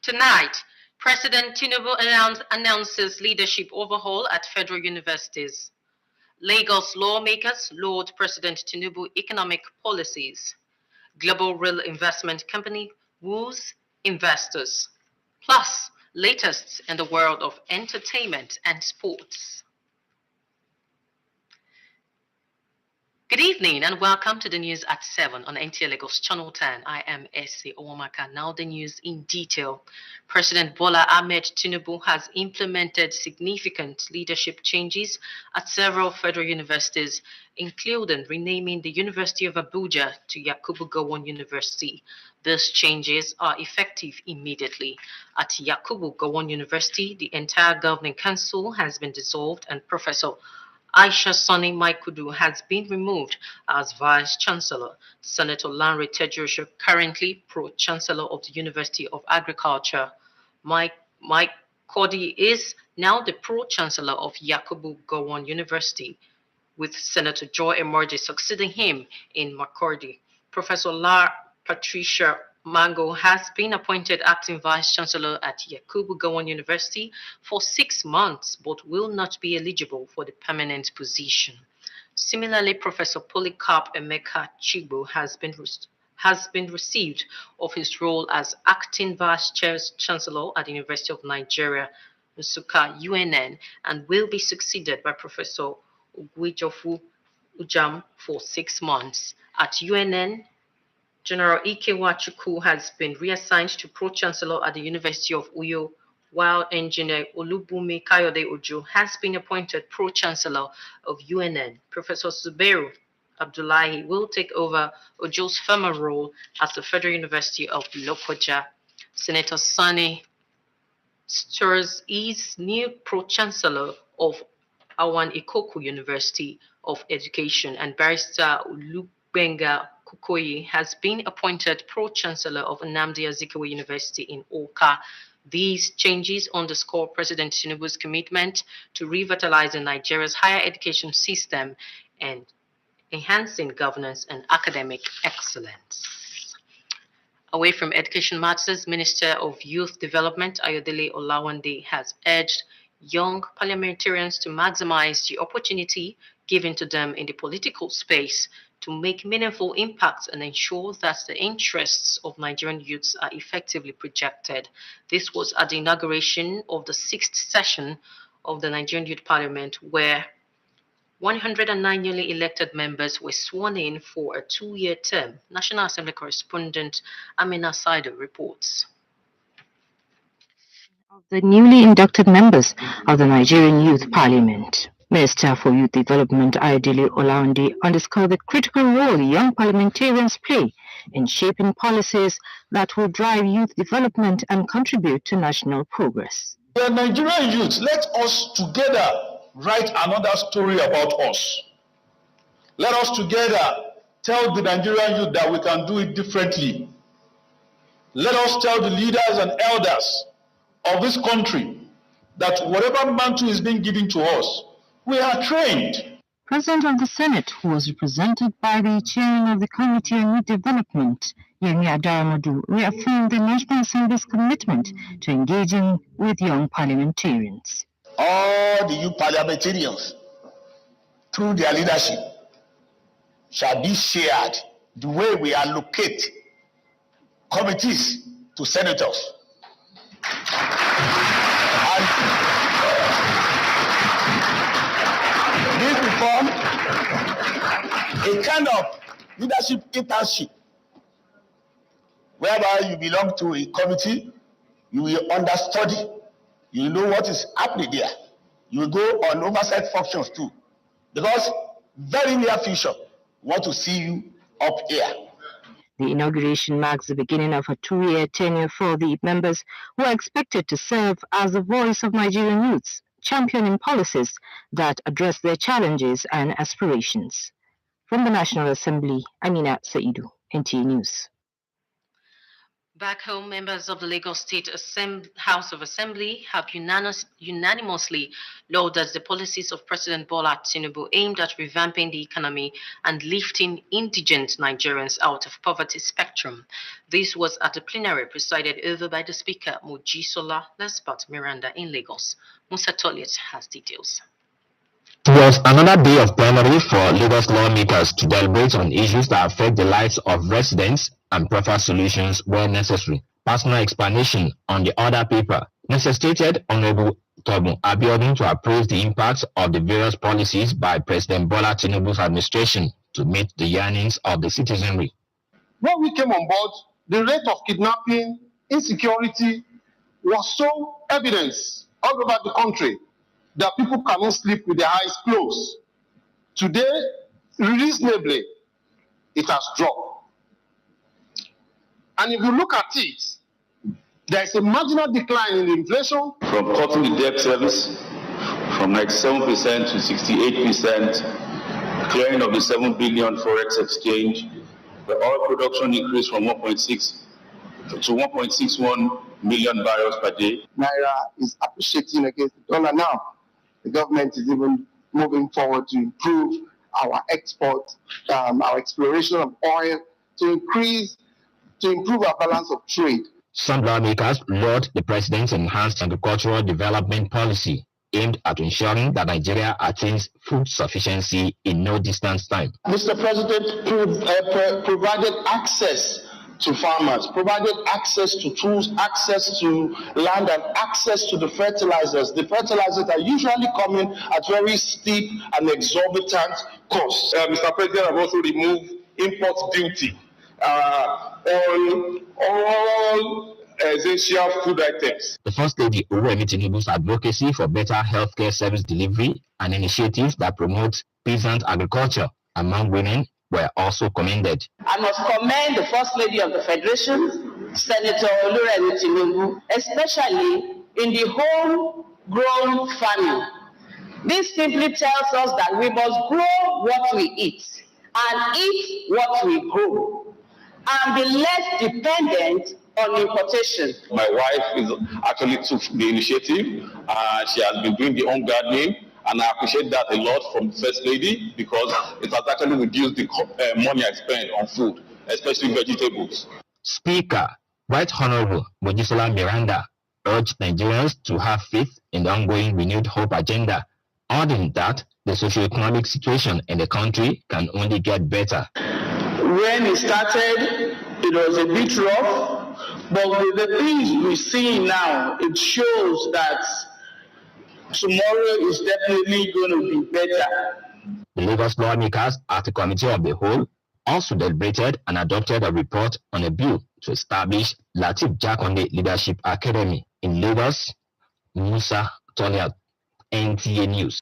Tonight, President Tinubu announces leadership overhaul at federal universities. Lagos lawmakers laud President Tinubu economic policies. Global real investment company woos investors. Plus, latest in the world of entertainment and sports. Good evening and welcome to the news at 7 on NTA Lagos Channel 10. I am Essie Owamaka. Now the news in detail. President Bola Ahmed Tinubu has implemented significant leadership changes at several federal universities, including renaming the University of Abuja to Yakubu Gowon University. These changes are effective immediately. At Yakubu Gowon University, the entire governing council has been dissolved and Professor Aisha Sani Maikudu has been removed as Vice Chancellor. Senator Lanre Tejosho, currently Pro-Chancellor of the University of Agriculture. Mike Cody is now the Pro-Chancellor of Yakubu Gowon University, with Senator Joy Emerji succeeding him in Makurdi. Professor La Patricia Mango has been appointed acting Vice Chancellor at Yakubu Gowon University for 6 months, but will not be eligible for the permanent position. Similarly, Professor Polycarp Emeka Chigbo has been received of his role as acting Vice Chancellor at the University of Nigeria, Nsukka, UNN, and will be succeeded by Professor Ugwijofu Ujam for 6 months. At UNN, General Ike Wachuku has been reassigned to Pro-Chancellor at the University of Uyo, while Engineer Olubumi Kayode Ojo has been appointed Pro-Chancellor of UNN. Professor Zubairu Abdullahi will take over Ojo's former role as the Federal University of Lokoja. Senator Sani Stures is new Pro-Chancellor of Awan Ikoku University of Education, and Barrister Olubenga Kukoyi has been appointed Pro-Chancellor of Nnamdi Azikiwe University in Awka. These changes underscore President Tinubu's commitment to revitalizing Nigeria's higher education system and enhancing governance and academic excellence. Away from education matters, Minister of Youth Development Ayodele Olawande has urged young parliamentarians to maximize the opportunity given to them in the political space to make meaningful impacts and ensure that the interests of Nigerian youths are effectively projected. This was at the inauguration of the 6th session of the Nigerian Youth Parliament, where 109 newly elected members were sworn in for a 2-year term. National Assembly correspondent Amina Saido reports. Of the newly inducted members of the Nigerian Youth Parliament, Minister for Youth Development Ayodele Olawande underscored the critical role young parliamentarians play in shaping policies that will drive youth development and contribute to national progress. The Nigerian youth, let us together write another story about us. Let us together tell the Nigerian youth that we can do it differently. Let us tell the leaders and elders of this country that whatever mantle is being given to us, we are trained. President of the Senate, who was represented by the chairman of the Committee on Youth Development, Yemi Adaramadu, reaffirmed the National Assembly's commitment to engaging with young parliamentarians. All the youth parliamentarians, through their leadership, shall be shared the way we allocate committees to senators. This will form a kind of leadership internship, whereby you belong to a committee, you will understudy, you know what is happening there. You will go on oversight functions too. Because very near future, Want to see you up here. The inauguration marks the beginning of a 2-year tenure for the members who are expected to serve as the voice of Nigerian youths, championing policies that address their challenges and aspirations. From the National Assembly, Amina Saidu, NTA News. Back home, members of the Lagos State House of Assembly have unanimously lauded the policies of President Bola Tinubu aimed at revamping the economy and lifting indigent Nigerians out of poverty spectrum. This was at a plenary presided over by the Speaker, Mojisola Lespat Miranda in Lagos. Musa Toliet has details. It was another day of plenary for Lagos lawmakers to deliberate on issues that affect the lives of residents and prefer solutions where necessary. Personal explanation on the other paper necessitated Honorable Togun Abiodun to appraise the impacts of the various policies by President Bola Tinubu's administration to meet the yearnings of the citizenry. When we came on board, the rate of kidnapping, insecurity was so evident all over the country that people cannot sleep with their eyes closed. Today, reasonably, it has dropped. And if you look at it, there is a marginal decline in the inflation. From cutting the debt service from 97% to 68%, clearing of the 7 billion forex exchange, the oil production increased from 1.6 to 1.61 million barrels per day. Naira is appreciating against the dollar now. The government is even moving forward to improve our export, our exploration of oil, to improve our balance of trade. Some lawmakers laud the president's enhanced agricultural development policy aimed at ensuring that Nigeria attains food sufficiency in no distant time. Mr. President provided access to farmers, provided access to tools, access to land, and access to the fertilizers. The fertilizers are usually coming at very steep and exorbitant costs. Mr. President, I've also removed import duty on all essential food items. The First Lady Oluwemi Tinubu's advocacy for better healthcare service delivery and initiatives that promote peasant agriculture among women were also commended. I must commend the First Lady of the Federation, Senator Oluwemi Tinubu, especially in the home-grown farming. This simply tells us that we must grow what we eat and eat what we grow and be less dependent on importation. My wife actually took the initiative. She has been doing the home gardening, and I appreciate that a lot from the First Lady because it has actually reduced the money I spend on food, especially vegetables. Speaker, Right Honorable Mojisola Miranda urged Nigerians to have faith in the ongoing Renewed Hope agenda, adding that the socio-economic situation in the country can only get better. When it started, it was a bit rough, but with the things we see now, it shows that tomorrow is definitely going to be better. The Lagos lawmakers at the Committee of the Whole also deliberated and adopted a report on a bill to establish Lateef Jakonde Leadership Academy in Lagos. Musa Toliat, NTA News.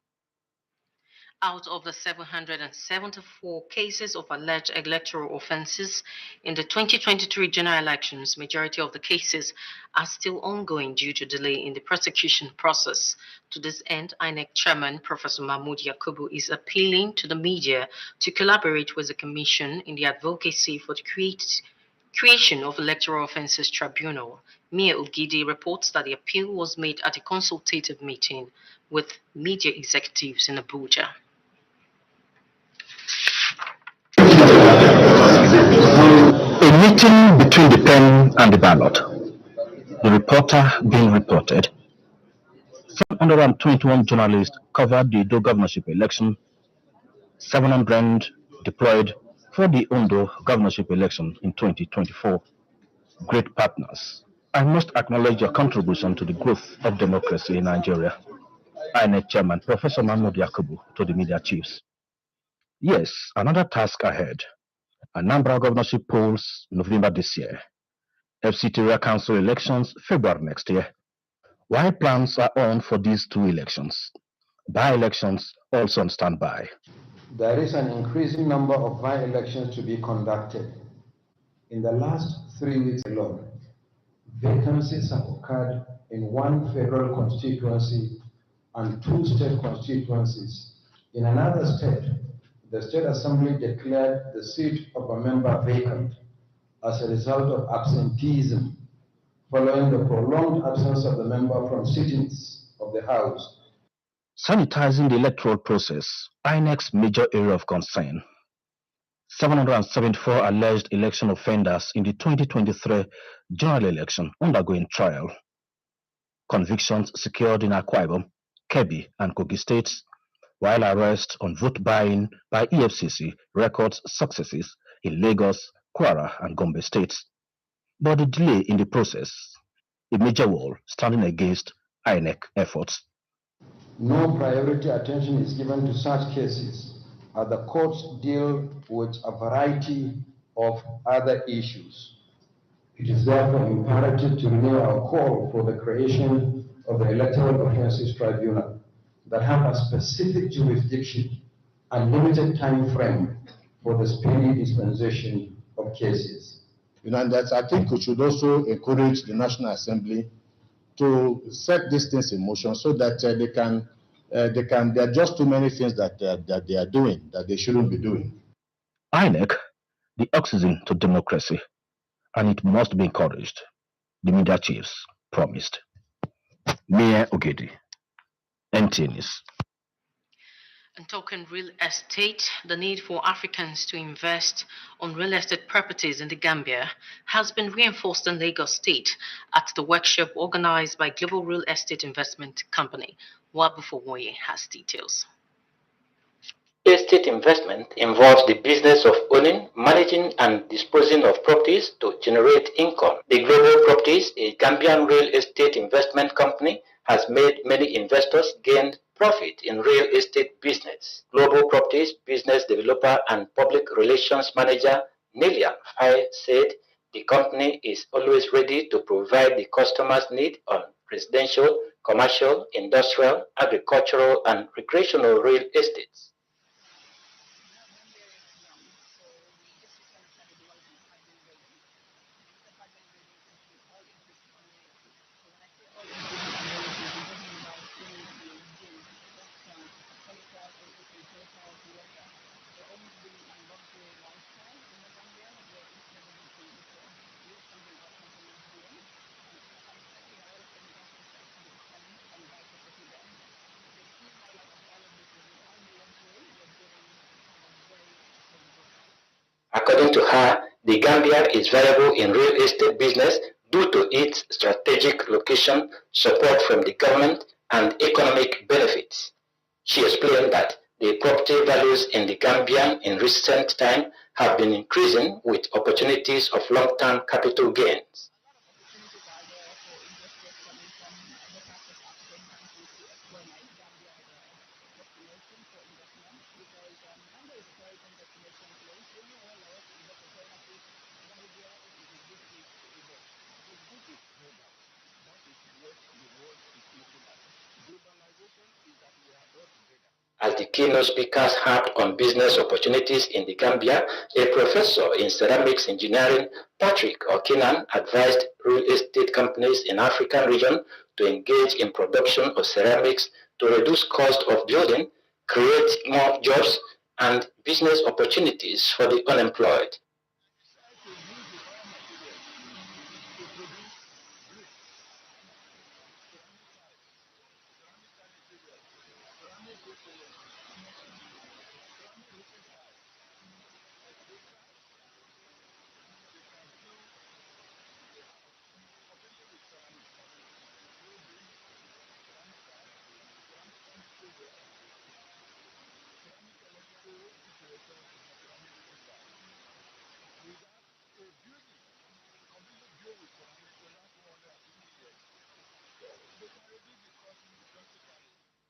Out of the 774 cases of alleged electoral offenses in the 2023 general elections, majority of the cases are still ongoing due to delay in the prosecution process. To this end, INEC Chairman Professor Mahmood Yakubu is appealing to the media to collaborate with the Commission in the advocacy for the creation of Electoral Offences Tribunal. Mia Ugidi reports that the appeal was made at a consultative meeting with media executives in Abuja. A meeting between the pen and the ballot. The reporter being reported. 721 journalists covered the Edo governorship election. 700 deployed for the Ondo governorship election in 2024. Great partners. I must acknowledge your contribution to the growth of democracy in Nigeria. INEC Chairman Professor Mahmood Yakubu to the media chiefs. Yes, another task ahead. Anambra governorship polls November this year. FCT area council elections February next year. While plans are on for these two elections, by-elections also on standby. There is an increasing number of by-elections to be conducted. In the last 3 weeks alone, vacancies have occurred in 1 federal constituency and 2 state constituencies. In another state, the State Assembly declared the seat of a member vacant as a result of absenteeism following the prolonged absence of the member from sittings of the House. Sanitizing the electoral process, INEC's major area of concern. 774 alleged election offenders in the 2023 general election undergoing trial. Convictions secured in Akwa Ibom, Kebbi, and Kogi states, while arrests on vote buying by EFCC records successes in Lagos, Kwara, and Gombe states. But the delay in the process, a major wall standing against INEC efforts. No priority attention is given to such cases as the courts deal with a variety of other issues. It is therefore imperative to renew our call for the creation of the Electoral Offences Tribunal that have a specific jurisdiction and limited time frame for the speedy dispensation of cases. And that I think we should also encourage the National Assembly to set these things in motion so that there are just too many things that they are doing that they shouldn't be doing. INEC, the oxygen to democracy, and it must be encouraged, the media chiefs promised. Mayor Ogedi, NTA News. And talking real estate, the need for Africans to invest on real estate properties in the Gambia has been reinforced in Lagos State at the workshop organized by Global Real Estate Investment Company. Wabufowoye has details. Estate investment involves the business of owning, managing, and disposing of properties to generate income. The Global Properties, a Gambian real estate investment company, has made many investors gain profit in real estate business. Global Properties business developer and public relations manager Nilian Fai said the company is always ready to provide the customer's need on residential, commercial, industrial, agricultural, and recreational real estates. According to her, the Gambia is viable in real estate business due to its strategic location, support from the government, and economic benefits. She explained that the property values in the Gambia in recent time have been increasing with opportunities of long-term capital gains. As the keynote speakers harped on business opportunities in the Gambia, a professor in ceramics engineering, Patrick Okinan, advised real estate companies in African region to engage in production of ceramics to reduce cost of building, create more jobs, and business opportunities for the unemployed.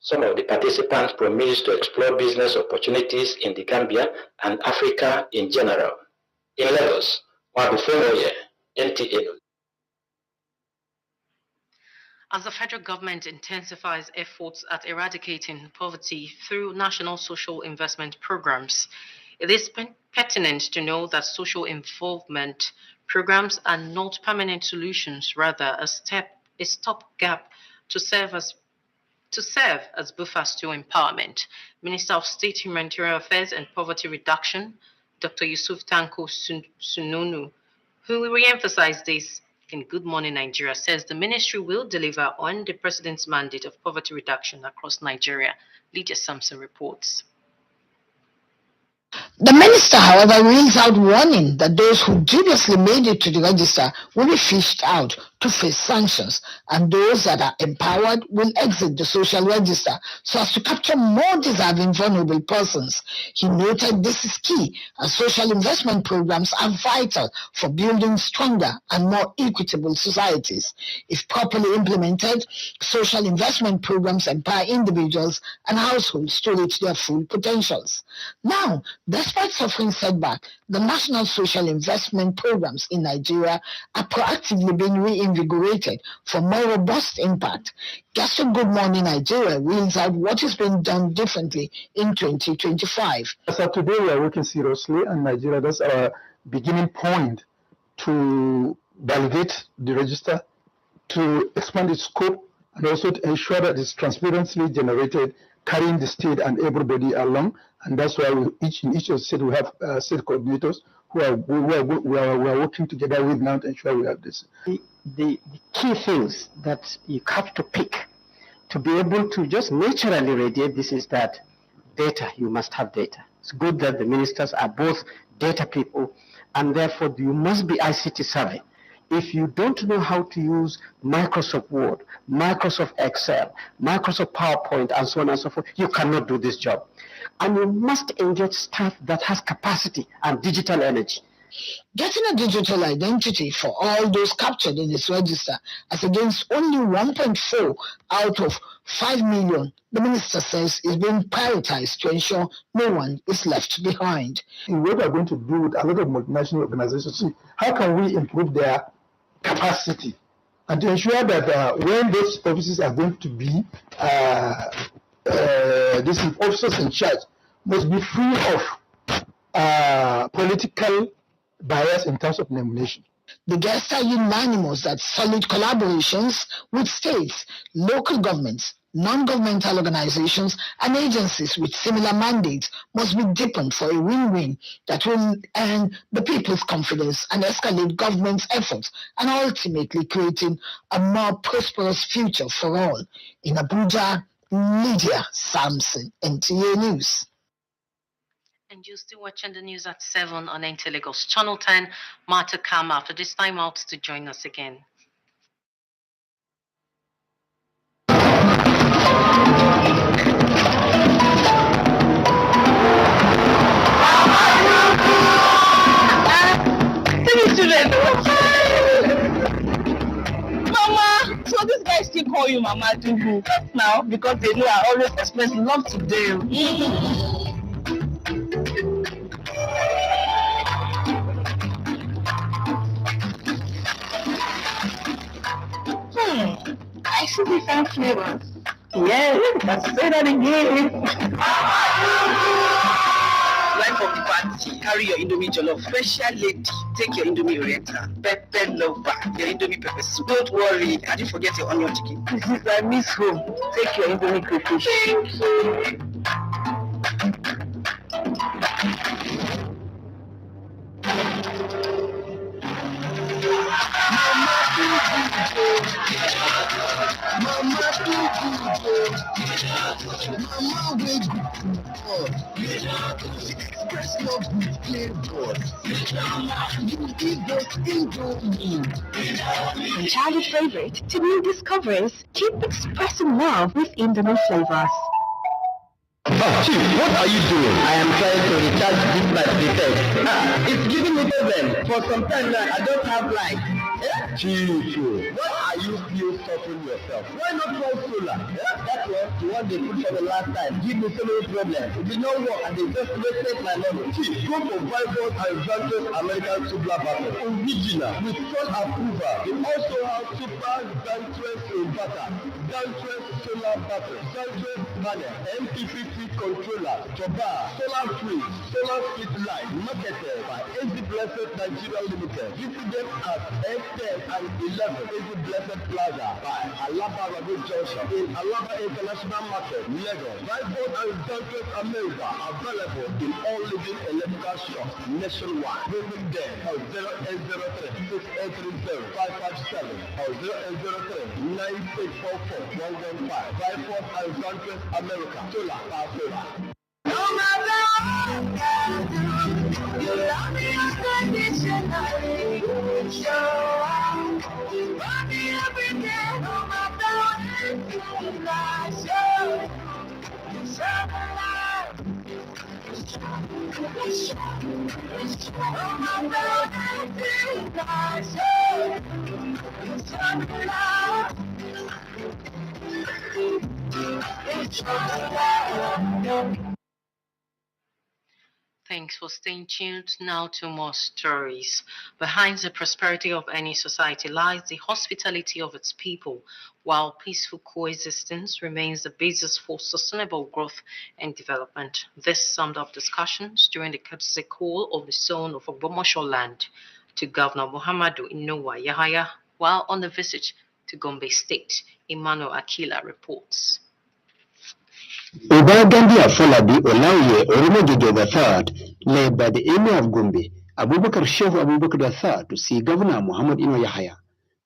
Some of the participants promised to explore business opportunities in the Gambia and Africa in general. In Lagos, Wabufowoye, NTA News. As the federal government intensifies efforts at eradicating poverty through national social investment programs, it is pertinent to know that social involvement programs are not permanent solutions, rather a stopgap to serve as buffers to empowerment. Minister of State Humanitarian Affairs and Poverty Reduction, Dr. Yusuf Tanko Sununu, who re-emphasized this in Good Morning Nigeria, says the ministry will deliver on the president's mandate of poverty reduction across Nigeria. Lydia Sampson reports. The minister, however, reels out warning that those who dubiously made it to the register will be fished out to face sanctions, and those that are empowered will exit the social register so as to capture more deserving vulnerable persons. He noted this is key, as social investment programs are vital for building stronger and more equitable societies. If properly implemented, social investment programs empower individuals and households to reach their full potentials. Now, despite suffering setback, the national social investment programs in Nigeria are proactively being reinvigorated for more robust impact. Guest of Good Morning Nigeria reels out what is being done differently in 2025. As of today, we are working seriously, and Nigeria, that's our beginning point to validate the register, to expand its scope, and also to ensure that it's transparently generated, carrying the state and everybody along. And that's why in each of the states we have state coordinators who are working together with now to ensure we have this. The key things that you have to pick to be able to just naturally radiate this is that data, you must have data. It's good that the ministers are both data people, and therefore you must be ICT savvy. If you don't know how to use Microsoft Word, Microsoft Excel, Microsoft PowerPoint, and so on and so forth, you cannot do this job. And you must engage staff that has capacity and digital energy. Getting a digital identity for all those captured in this register, as against only 1.4 out of 5 million, the minister says is being prioritized to ensure no one is left behind. What we are going to do with a lot of multinational organizations, see, how can we improve their capacity and to ensure that when those offices are going to be these officers in charge must be free of political bias in terms of nomination. The guests are unanimous that solid collaborations with states, local governments, non-governmental organizations, and agencies with similar mandates must be deepened for a win-win that will earn the people's confidence and escalate government's efforts, and ultimately creating a more prosperous future for all. In Abuja, Lydia Sampson, NTA News. And you're still watching the news at 7 on NTA Lagos Channel 10. Martha come after this time out to join us again. Mama, so these guys still call you Mama Dubu now because they know I always express love to them. I see different flavors. Yes, let's say that again. Life of the party, carry your Indomie Jollof. Special lady, take your Indomie Oriental. Pepper lover, your Indomie pepper soup. Don't worry, I didn't forget your onion chicken. This is my miss home. Take your Indomie crayfish. Thank you. From childhood favorite to new discoveries, keep expressing love with Indomie flavors. Oh, Chief, what are you doing? I am trying to recharge this light defect. It's giving me problem. For some time now, I don't have light. Chief, what are you still suffering yourself? Why not try solar? That's what you want they put for the last time. Give me so many problems. It did not work and they just wasted my money. Chief, go for Vivos and Zantos American Solar Battery. Original with full approval. They also have Super Zantos Inverter, Zantos Solar Battery, Zantos Panel, MPPT controller, Toba, Solar Fridge, Solar Street Light, marketed by Easy Blessed Nigeria Limited. Visit them at F10 and 11 Easy Blessed Plaza by Alaba Road Junction in Alaba International Market, Lagos. Vivos and Zantos America available in all leading electrical shops nationwide. Visit them on 0803 6830 557 or 0803 9644 115. Vivos and Zantos America. Solar power solar. No matter what I do, you love me unconditionally. Show up, you love me every day. No matter what I do, I show you. You show me love. No matter what I do, I show you. You show me love. You show me love. Thanks for staying tuned. Now to more stories. Behind the prosperity of any society lies the hospitality of its people, while peaceful coexistence remains the basis for sustainable growth and development. This summed up discussions during the courtesy call of the son of Ogbomosho land to Governor Muhammadu Inuwa Yahaya while on a visit to Gombe State. Emmanuel Akila reports. Oba Gandhi Afolabi Olauye Oromojojo III, led by the Emir of Gombe, Abubakar Shehu Abubakar III, to see Governor Muhammad Ino Yahaya.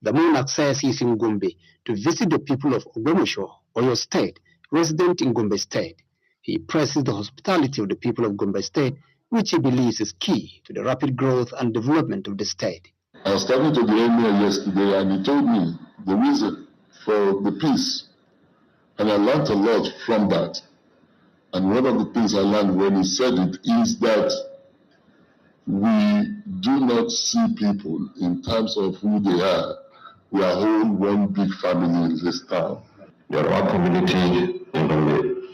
The monarch says he is in Gombe to visit the people of Ogbomosho, Oyo State, resident in Gombe State. He praises the hospitality of the people of Gombe State, which he believes is key to the rapid growth and development of the state. I was talking to the Emir yesterday and he told me the reason for the peace. And I learned a lot from that. And one of the things I learned when he said it is that we do not see people in terms of who they are. We are all one big family in this town. The Yoruba community in Gombe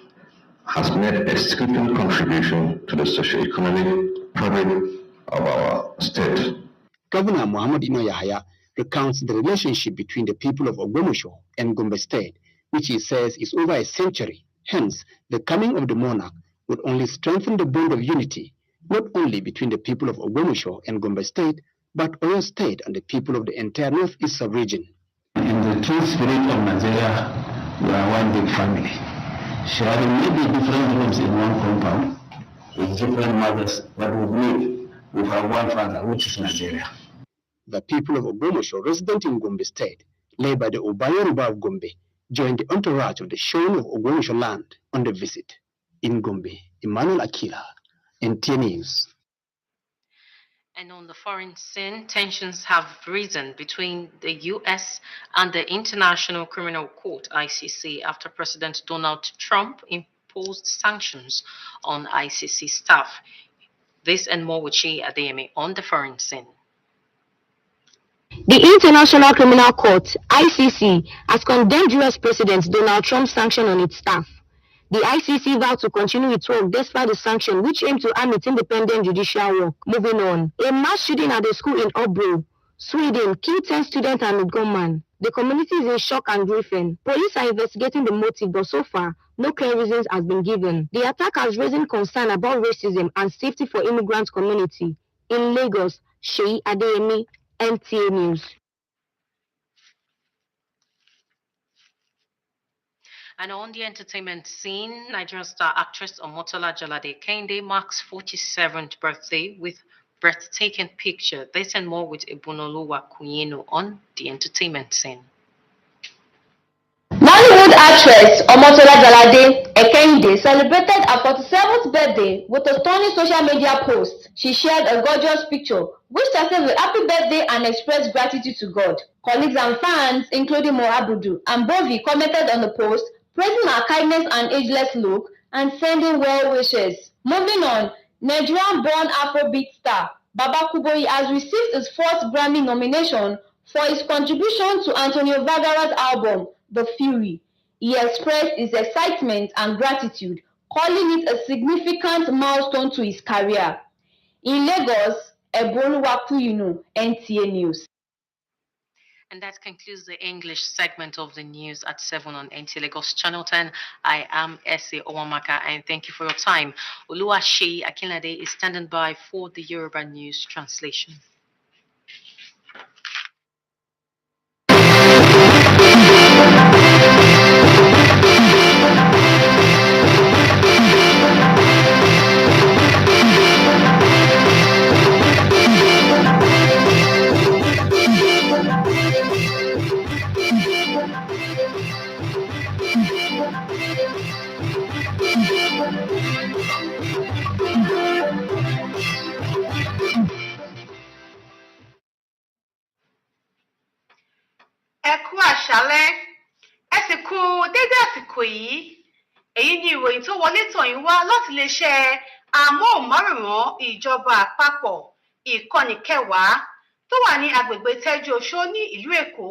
has made a significant contribution to the socio-economic fabric of our state. Governor Muhammad Ino Yahaya recounts the relationship between the people of Ogbomosho and Gombe State, which he says is over a century. Hence, the coming of the monarch would only strengthen the bond of unity, not only between the people of Ogbomosho and Gombe State, but Oyo State and the people of the entire northeast sub-region. In the true spirit of Nigeria, we are one big family, sharing maybe different rooms in one compound, with different mothers, but we believe we have one father, which is Nigeria. The people of Ogbomosho, resident in Gombe State, led by the Oba Yoruba of Gombe, joined the entourage of the Showing of Ogbomosho land on the visit. In Gombe, Emmanuel Akila, NTA News. And on the foreign scene, tensions have risen between the U.S. and the International Criminal Court, ICC, after President Donald Trump imposed sanctions on ICC staff. This and more with Chi Adeyemi on the foreign scene. The International Criminal Court, ICC, has condemned U.S. President Donald Trump's sanction on its staff. The ICC vowed to continue its work despite the sanction, which aimed to arm its independent judicial work. Moving on, a mass shooting at a school in Örebro, Sweden, killed 10 students and a gunman. The community is in shock and grieving. Police are investigating the motive, but so far, no clear reasons has been given. The attack has raised concern about racism and safety for immigrant community. In Lagos, Sheyi Adeyemi, NTA News. And on the entertainment scene, Nigerian star actress Omotola Jalade Kehinde marks 47th birthday with breathtaking picture. This and more with Ebunoluwa Kuyeno on the entertainment scene. Nollywood actress Omotola Jalade Kehinde celebrated her 47th birthday with a stunning social media post. She shared a gorgeous picture, which started with happy birthday and expressed gratitude to God. Colleagues and fans, including Mo Abudu and Bovi, commented on the post, praising her kindness and ageless look and sending well wishes. Moving on, Nigerian-born Afrobeat star Baba Kuboyi has received his 4th Grammy nomination for his contribution to Antonio Vergara's album, The Fury. He expressed his excitement and gratitude, calling it a significant milestone to his career. In Lagos, Eboluwakuyunu, NTA News. And that concludes the English segment of the news at 7 on NTA Lagos Channel 10. I am Essie Owamaka, and thank you for your time. Oluwaseyi Akinlade is standing by for the Yoruba news translation. Ẹ kú àṣálẹ́, ẹ sì kú dédé àsìkò yìí. Èyí ni ìròyìn tó wọlé tọ̀ yín wá láti iléeṣẹ́ amóhùnmáwòrán ìjọba àpapọ̀ ìkànnì 10 tó wà ní agbègbè Tẹ́jú Oṣó ní ìlú Èkó.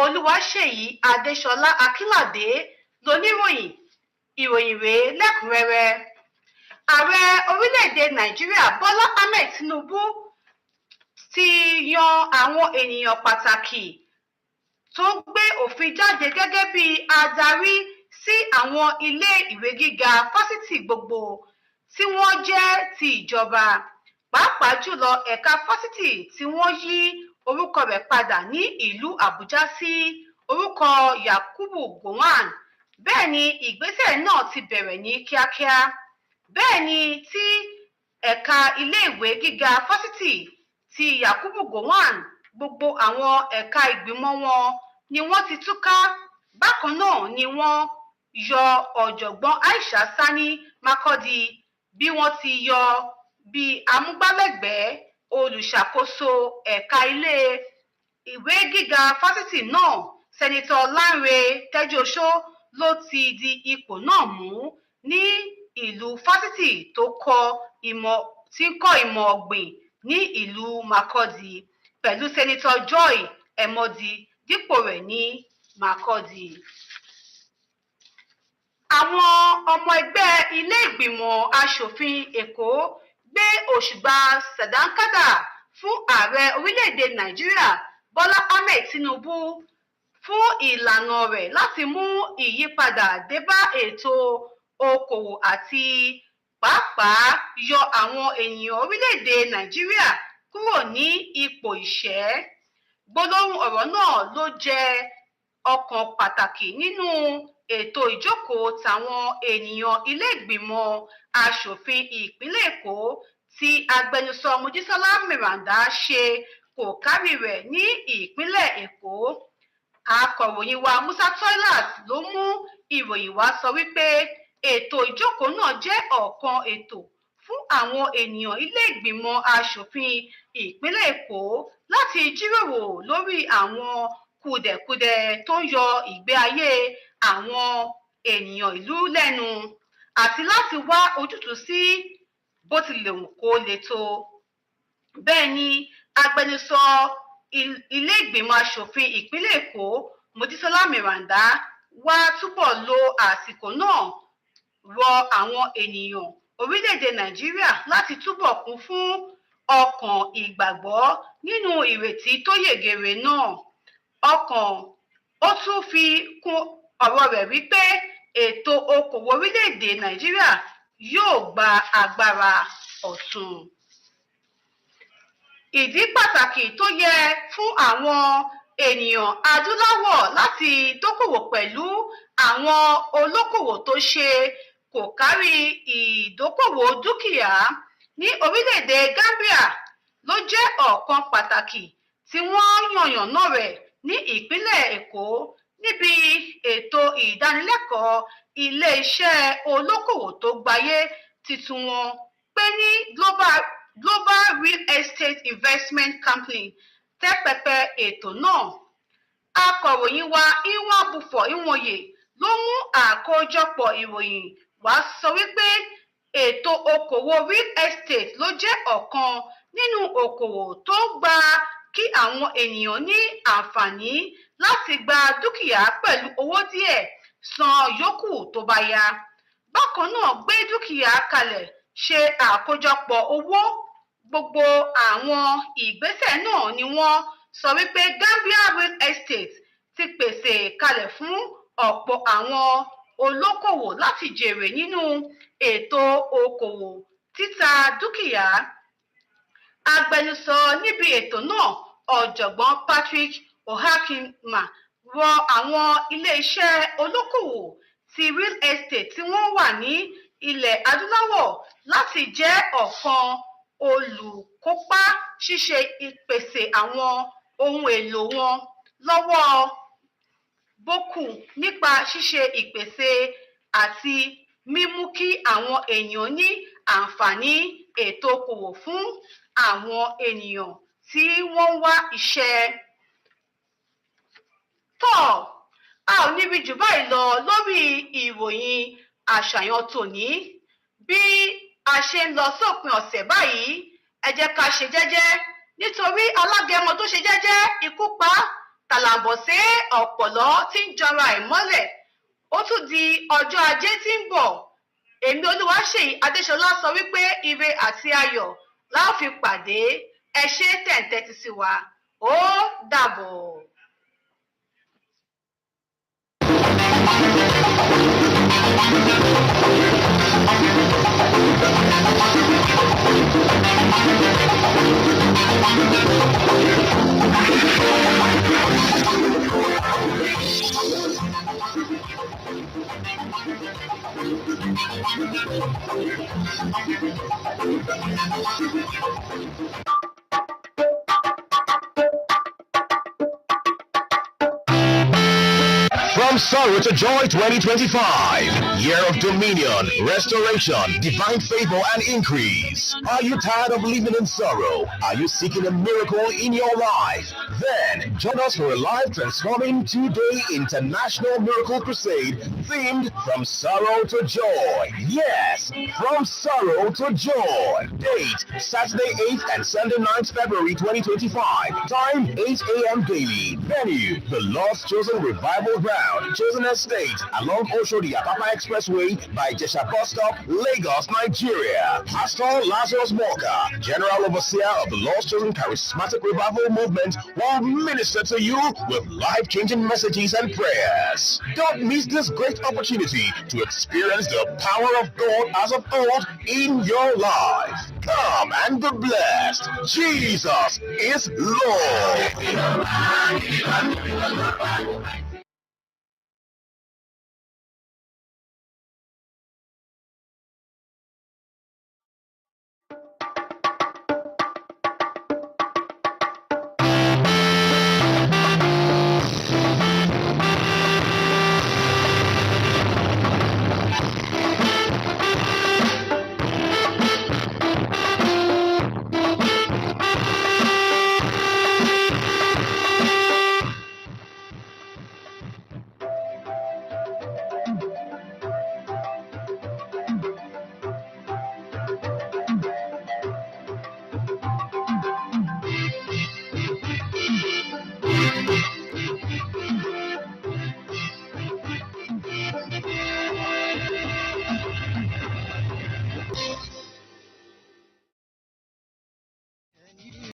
Olúwaṣèyí Adéṣọlá Akínládé lóníròyìn. Ìròyìn rèé lẹ́kùnrẹ́rẹ́. Ààrẹ orílẹ̀-èdè Nàìjíríà Bọ́lá Ahmed Tinubu ti yan àwọn ènìyàn pàtàkì tó gbé òfin jáde gẹ́gẹ́ bí adarí sí àwọn ilé ìwé gíga fásitì gbogbo tí wọ́n jẹ́ ti ìjọba, pàápàá jùlọ ẹ̀ka fásitì tí wọ́n yí orúkọ rẹ̀ padà ní ìlú Àbújá sí orúkọ Yakubu Gowon. Bẹ́ẹ̀ ni ìgbésẹ̀ náà ti bẹ̀rẹ̀ ní kíákíá. Bẹ́ẹ̀ ni tí ẹ̀ka ilé ìwé gíga fásitì ti Yakubu Gowon, gbogbo àwọn ẹ̀ka ìgbìmọ̀ wọn ni wọ́n ti túká. Bákan náà ni wọ́n yọ ọ̀jọ̀gbọ́n Aisha Sani Makurdi bí wọ́n ti yọ bí amúgbálẹ́gbẹ̀ẹ́ olùṣàkóso ẹ̀ka ilé ìwé gíga fásitì náà. Sẹ́nitọ̀ Lánrè Tẹ́júoṣó ló ti di ipò náà mú ní ìlú fásitì tó ń kọ́ ìmọ̀ ọ̀gbìn ní ìlú Makurdi, pẹ̀lú Sẹ́nitọ̀ Joy Emodi dípò rẹ̀ ní Makurdi. Àwọn ọmọ ẹgbẹ́ ilé ìgbìmọ̀ aṣòfin Èkó gbé òṣùbà sàdánkátà fún ààrẹ orílẹ̀-èdè Nàìjíríà Bọ́lá Ahmed Tinubu fún ìlànà rẹ̀ láti mú ìyípadà dé bá ètò okòwò àti pàápàá yọ àwọn ènìyàn orílẹ̀-èdè Nàìjíríà kúrò ní ipò ìṣẹ́. Gbólóhùn ọ̀rọ̀ náà ló jẹ́ ọ̀kan pàtàkì nínú ètò ìjókòó táwọn ènìyàn ilé ìgbìmọ̀ aṣòfin ìpínlẹ̀ Èkó tí agbẹnusọ Mojísọ́lá Mèràndá ṣe kò kárí rẹ̀ ní ìpínlẹ̀ Èkó. Akọ̀ròyìn wa Musa Toilas ló mú ìròyìn wá sọ wípé ètò ìjókòó náà jẹ́ ọ̀kan ètò fún àwọn ènìyàn ilé ìgbìmọ̀ aṣòfin ìpínlẹ̀ Èkó láti jíròrò lórí àwọn kùdẹ̀kudiẹ tó ń yọ ìgbé ayé àwọn ènìyàn ìlú lẹ́nu àti láti wá ojútùú sí bó tilẹ̀ wù kó le tó. Bẹ́ẹ̀ ni agbẹnusọ ilé ìgbìmọ̀ aṣòfin ìpínlẹ̀ Èkó Mojísọ́lá Mèràndá wá túbọ̀ lo àsìkò náà rọ àwọn ènìyàn orílẹ̀-èdè Nàìjíríà láti túbọ̀ kún fún ọkàn ìgbàgbọ́ nínú ìrètí tó yegere náà. Ó tún fi kún ọ̀rọ̀ rẹ̀ wípé ètò okòwò orílẹ̀-èdè Nàìjíríà yóò gba agbára ọ̀tun. Ìdí pàtàkì tó yẹ fún àwọn ènìyàn adúláwọ̀ láti dókòwò pẹ̀lú àwọn olókòwò tó ṣe kò kárí ìdókòwò dúkìá ní orílẹ̀-èdè Gambia ló jẹ́ ọ̀kan pàtàkì tí wọ́n yànnàná rẹ̀ ní ìpínlẹ̀ Èkó níbi ètò ìdánilẹ́kọ̀ọ́ ilé-iṣẹ́ olókòwò tó gbayé titun wọn pé ní Global Real Estate Investment Company tẹ́ pẹpẹ ètò náà. Akọ̀ròyìn wa Iwabufo Iwonye ló mú àkójọpọ̀ ìròyìn wá sọ wípé ètò okòwò real estate ló jẹ́ ọ̀kan nínú okòwò tó gba kí àwọn ènìyàn ní àǹfààní láti gba dúkìá pẹ̀lú owó díẹ̀ san yòókù tó bá yá. Bákan náà gbé dúkìá kalẹ̀ ṣe àkójọpọ̀ owó. Gbogbo àwọn ìgbésẹ̀ náà ni wọ́n sọ wípé Gambia Real Estate ti pèsè kalẹ̀ fún ọ̀pọ̀ àwọn olókòwò láti jèrè nínú ètò okòwò títa dúkìá. Agbẹnusọ níbi ètò náà, Ọ̀jọ̀gbọ́n Patrick Ohakima, rọ àwọn ilé-iṣẹ́ olókòwò ti real estate tí wọ́n wà ní ilẹ̀ adúláwọ̀ láti jẹ́ ọ̀kan olùkópa ṣíṣe ìpèsè àwọn ohun èlò wọn lọ́wọ́ bókù nípa ṣíṣe ìpèsè àti mímú kí àwọn èèyàn ní àǹfààní ètò okòwò fún àwọn ènìyàn tí wọ́n ń wá iṣẹ́. A ò níbi jù báyìí lọ lórí ìròyìn àṣàyàn tòní. Bí a ṣe ń lọ sópin ọ̀sẹ̀ báyìí, ẹ jẹ́ ká ṣe jẹ́jẹ́ nítorí alágẹmọ tó ṣe jẹ́jẹ́ ikú pa tàlàbọ̀sé ọ̀pọ̀lọ́ tí ń jọra ẹ̀ mọ́lẹ̀. Ó tún di ọjọ́ ajé tí ń bọ̀. Èmi Olúwaṣèyí Adéṣọlá sọ wípé ire àti ayọ̀ la ó fi pàdé. Ẹ ṣé tẹ̀ǹtẹ̀tì sí wa. Ó dàbọ̀. From sorrow to joy 2025. Year of dominion, restoration, divine favor, and increase. Are you tired of living in sorrow? Are you seeking a miracle in your life? Then join us for a life transforming 2-day international miracle crusade themed From Sorrow to Joy. Yes, from sorrow to joy. Date Saturday 8th and Sunday 9th February 2025. Time 8 a.m. daily. Venue the Lord's Chosen Revival Ground, Chosen Estate, along Oshodi Apapa Expressway by Jesha Bus Stop, Lagos, Nigeria. Pastor Lazarus Walker, General Overseer of the Lord's Chosen Charismatic Revival Movement, will minister to you with life-changing messages and prayers. Don't miss this great opportunity to experience the power of God as of old in your life. Come and be blessed. Jesus is Lord.